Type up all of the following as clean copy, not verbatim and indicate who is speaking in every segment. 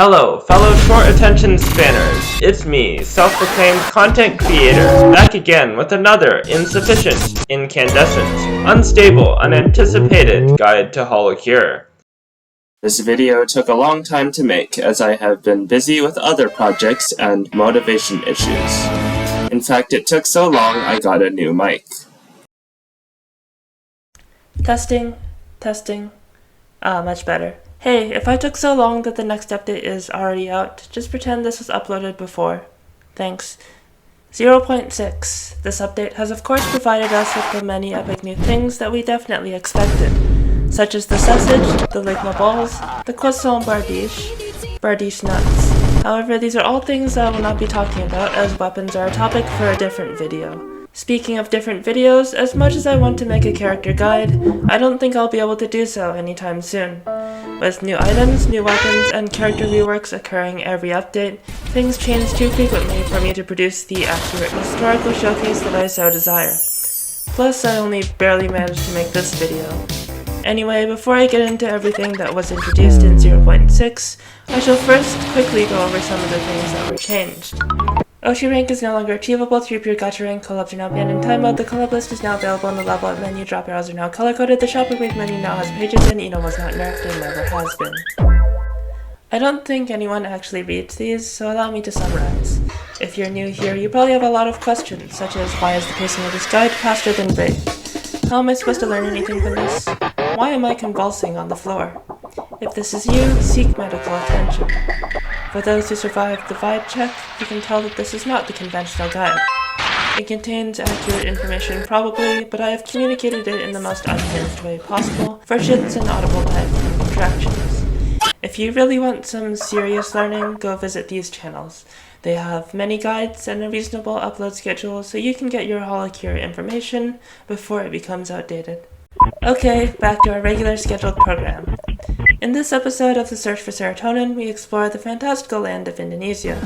Speaker 1: Hello, fellow short attention spanners. It's me, self-proclaimed content creator, back again with another insufficient, incandescent, unstable, unanticipated guide to Holocure. This video took a long time to make as I have been busy with other projects and motivation issues. In fact, it took so long I got a new mic.
Speaker 2: Testing. Much better. Hey, if I took so long that the next update is already out, just pretend this was uploaded before. Thanks. 0.6. This update has of course provided us with the many epic new things that we definitely expected, such as the sausage, the ligma balls, the croissant bardiche nuts. However, these are all things that I will not be talking about, as weapons are a topic for a different video. Speaking of different videos, as much as I want to make a character guide, I don't think I'll be able to do so anytime soon. With new items, new weapons, and character reworks occurring every update, things change too frequently for me to produce the accurate historical showcase that I so desire. Plus, I only barely managed to make this video. Anyway, before I get into everything that was introduced in 0.6, I shall first quickly go over some of the things that were changed. Oshi rank is no longer achievable through pure gacha rank, collabs are now banned in time mode, the collab list is now available in the level up menu, drop arrows are now color-coded, the shopping rank menu now has pages, and Eno was not nerfed and never has been. I don't think anyone actually reads these, so allow me to summarize. If you're new here, you probably have a lot of questions, such as why is the pacing of this guide faster than Brave? How am I supposed to learn anything from this? Why am I convulsing on the floor? If this is you, seek medical attention. For those who survived the vibe check, you can tell that this is not the conventional guide. It contains accurate information probably, but I have communicated it in the most unhinged way possible for shits and audible diaphragm contractions. If you really want some serious learning, go visit these channels. They have many guides and a reasonable upload schedule so you can get your Holocure information before it becomes outdated. Okay, back to our regular scheduled program. In this episode of The Search for Serotonin, we explore the fantastical land of Indonesia,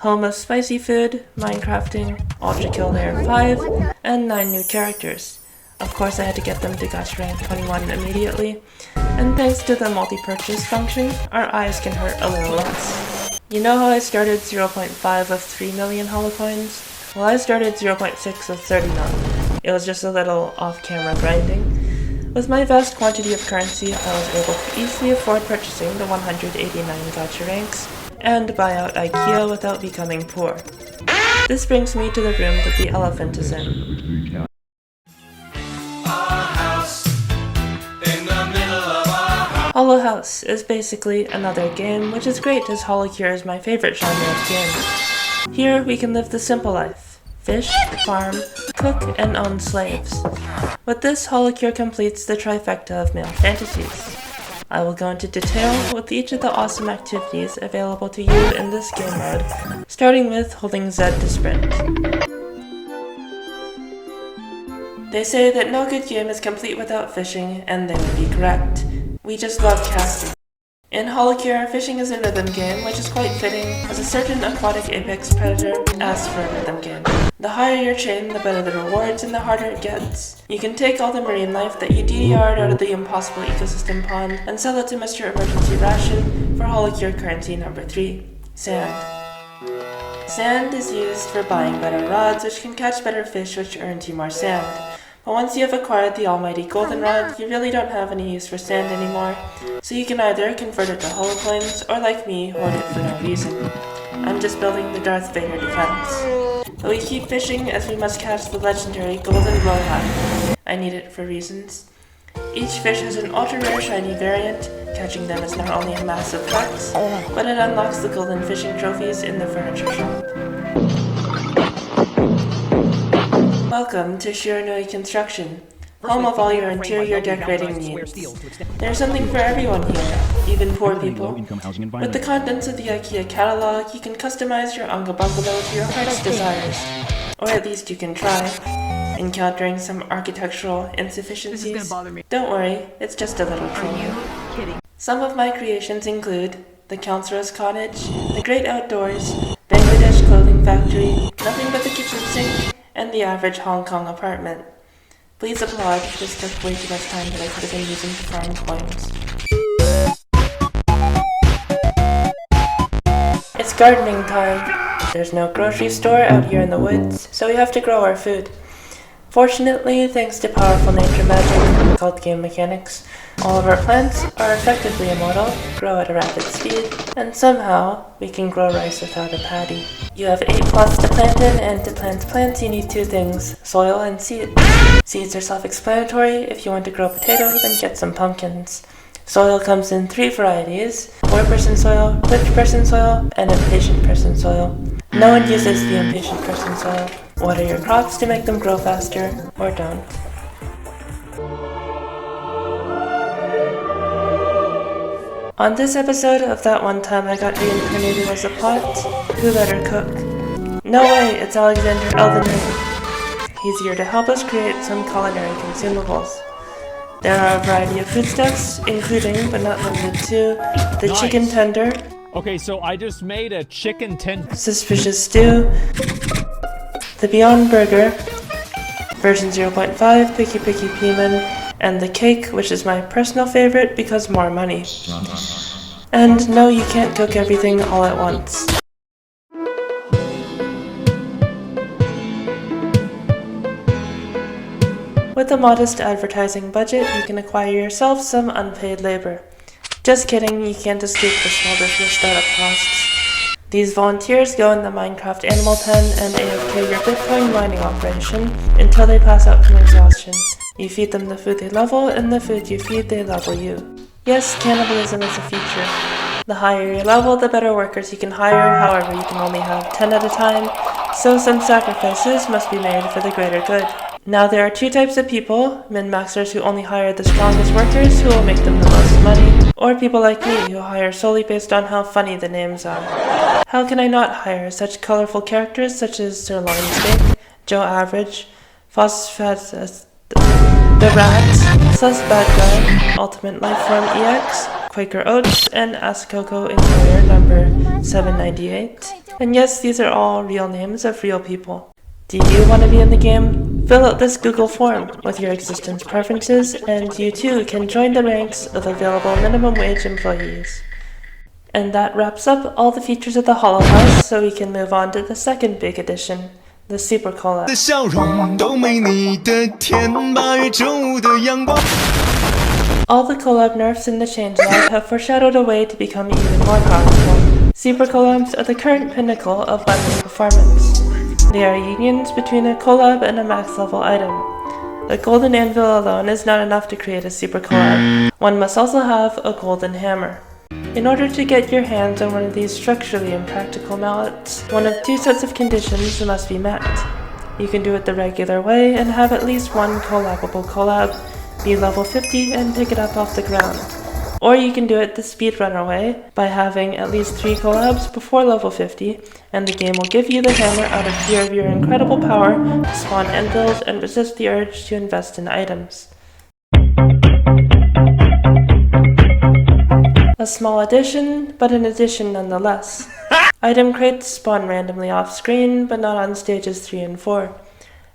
Speaker 2: home of spicy food, Minecrafting, Ultra Kill Layer 5, and 9 new characters. Of course I had to get them to gacha rank 21 immediately, and thanks to the multi-purchase function, our eyes can hurt a little less. You know how I started 0.5 of 3 million holocoins? Well, I started 0.6 of 30 million. It was just a little off-camera grinding. With my vast quantity of currency, I was able to easily afford purchasing the 189 gacha ranks, and buy out IKEA without becoming poor. This brings me to the room that the elephant is in. Holo House is basically another game, which is great as Holocure is my favorite genre of game. Here we can live the simple life. Fish, farm, cook, and own slaves. With this, Holocure completes the trifecta of male fantasies. I will go into detail with each of the awesome activities available to you in this game mode, starting with holding Z to sprint. They say that no good game is complete without fishing, and they would be correct. We just love casting. In Holocure, fishing is a rhythm game, which is quite fitting, as a certain aquatic apex predator asks for a rhythm game. The higher your chain, the better the rewards, and the harder it gets. You can take all the marine life that you DDR'd out of the impossible ecosystem pond, and sell it to Mr. Emergency Ration for Holocure currency number 3, sand. Sand is used for buying better rods, which can catch better fish, which earns you more sand. But once you have acquired the almighty goldenrod, you really don't have any use for sand anymore, so you can either convert it to holocoins, or like me, hoard it for no reason. I'm just building the Darth Vader defense. But we keep fishing as we must catch the legendary golden blowhat. I need it for reasons. Each fish has an ultra rare shiny variant. Catching them is not only a massive flex, but it unlocks the golden fishing trophies in the furniture shop. Welcome to Shiranui Construction, home of all your interior decorating needs. There's something for everyone here, even poor people. With the contents of the IKEA catalog, you can customize your Anga bungalow to your heart's desires. Or at least you can try. Encountering some architectural insufficiencies? Don't worry, it's just a little troll. Some of my creations include the Councilor's Cottage, the Great Outdoors, Bangladesh Clothing Factory, Nothing But the Kitchen Sink, and the average Hong Kong apartment. Please applaud, this took way too much time that I could have been using to farm coins. gardening time. There's no grocery store out here in the woods, so we have to grow our food. Fortunately, thanks to powerful nature magic called game mechanics, all of our plants are effectively immortal, grow at a rapid speed, and somehow we can grow rice without a paddy. You have 8 plots to plant in, and to plant plants you need 2 things, soil and seeds. Seeds are self-explanatory. If you want to grow potatoes, then get some pumpkins. Soil comes in 3 varieties: poor person soil, rich person soil, and impatient person soil. No one uses the impatient person soil. Water your crops to make them grow faster, or don't. On this episode of That One Time I Got Reincarnated as a Pot, who let her cook? No way, it's Alexander Elden Ring. He's here to help us create some culinary consumables. There are a variety of foodstuffs, including, but not limited to, the chicken tender.
Speaker 3: Okay, so I just made a chicken tender.
Speaker 2: Suspicious stew. The Beyond Burger. Version 0.5, Picky Peaman. And the cake, which is my personal favorite because more money. And no, you can't cook everything all at once. With a modest advertising budget, you can acquire yourself some unpaid labor. Just kidding, you can't escape the small business startup costs. These volunteers go in the Minecraft animal pen and AFK your Bitcoin mining operation until they pass out from exhaustion. You feed them the food they level, and the food you feed they level you. Yes, cannibalism is a feature. The higher your level, the better workers you can hire, however you can only have 10 at a time, so some sacrifices must be made for the greater good. Now there are 2 types of people: min-maxers who only hire the strongest workers who will make them the most money, or people like me who hire solely based on how funny the names are. How can I not hire such colorful characters such as Sirloin Steak, Joe Average, Phosphat, The Rat, Sus Bad Guy, Ultimate Lifeform EX, Quaker Oats, and Ascoco Employer number 798. And yes, these are all real names of real people. Do you want to be in the game? Fill out this Google form with your existence preferences, and you too can join the ranks of available minimum wage employees. And that wraps up all the features of the Hollow House, so we can move on to the second big addition, the Super Collab. All the collab nerfs in the changelog have foreshadowed a way to become even more powerful. Super collabs are the current pinnacle of weapon performance. They are unions between a collab and a max level item. The golden anvil alone is not enough to create a super collab. One must also have a golden hammer. In order to get your hands on one of these structurally impractical mallets, one of 2 sets of conditions must be met. You can do it the regular way and have at least one collabable collab, be level 50 and pick it up off the ground. Or you can do it the speedrunner way by having at least 3 collabs before level 50, and the game will give you the hammer out of fear of your incredible power to spawn anvils and resist the urge to invest in items. A small addition, but an addition nonetheless. Item crates spawn randomly off screen, but not on stages 3 and 4.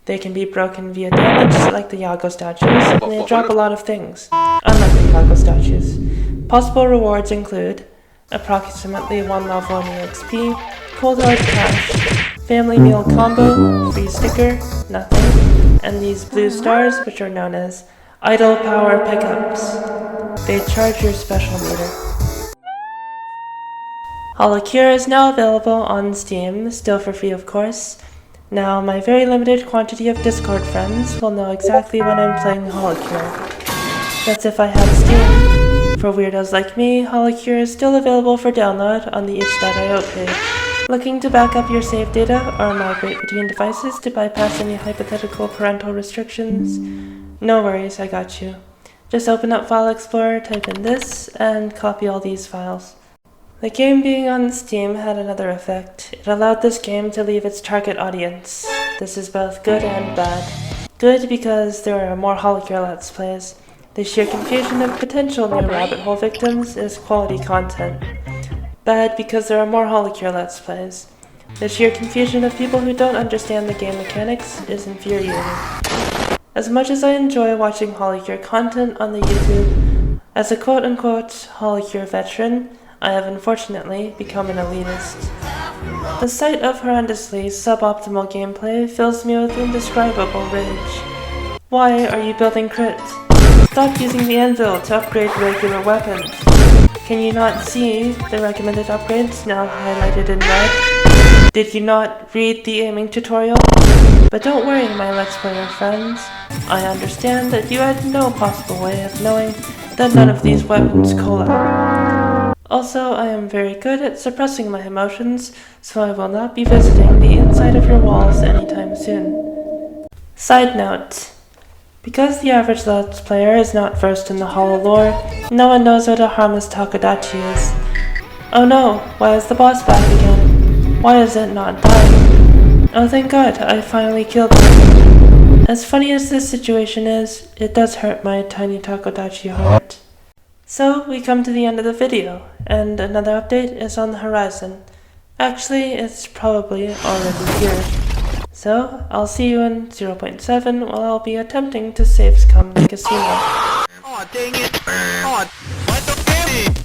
Speaker 2: They can be broken via damage, like the Yago statues, and they drop a lot of things, unlike the Yago statues. Possible rewards include approximately 1 level in EXP, cold hard cash, family meal combo, free sticker, nothing, and these blue stars, which are known as idle power pickups. They charge your special meter. Holocure is now available on Steam, still for free of course. Now, my very limited quantity of Discord friends will know exactly when I'm playing Holocure. That's if I have Steam. For weirdos like me, Holocure is still available for download on the itch.io page. Looking to back up your save data or migrate between devices to bypass any hypothetical parental restrictions? No worries, I got you. Just open up File Explorer, type in this, and copy all these files. The game being on Steam had another effect. It allowed this game to leave its target audience. This is both good and bad. Good because there are more Holocure Let's Plays. The sheer confusion of potential new rabbit hole victims is quality content. Bad because there are more Holocure Let's Plays. The sheer confusion of people who don't understand the game mechanics is infuriating. As much as I enjoy watching Holocure content on the YouTube, as a quote-unquote Holocure veteran, I have unfortunately become an elitist. The sight of horrendously suboptimal gameplay fills me with indescribable rage. Why are you building crits? Stop using the anvil to upgrade regular weapons. Can you not see the recommended upgrades now highlighted in red? Did you not read the aiming tutorial? But don't worry, my Let's Player friends. I understand that you had no possible way of knowing that none of these weapons collab. Also, I am very good at suppressing my emotions, so I will not be visiting the inside of your walls anytime soon. Side note. Because the average Let's Player is not versed in the Hololure, no one knows what a harmless Takodachi is. Oh no, why is the boss back again? Why is it not dying? Oh thank God, I finally killed it. As funny as this situation is, it does hurt my tiny Takodachi heart. So, we come to the end of the video, and another update is on the horizon. Actually, it's probably already here. So, I'll see you in 0.7 while I'll be attempting to save scum the casino.
Speaker 4: Oh, dang it! Oh, what the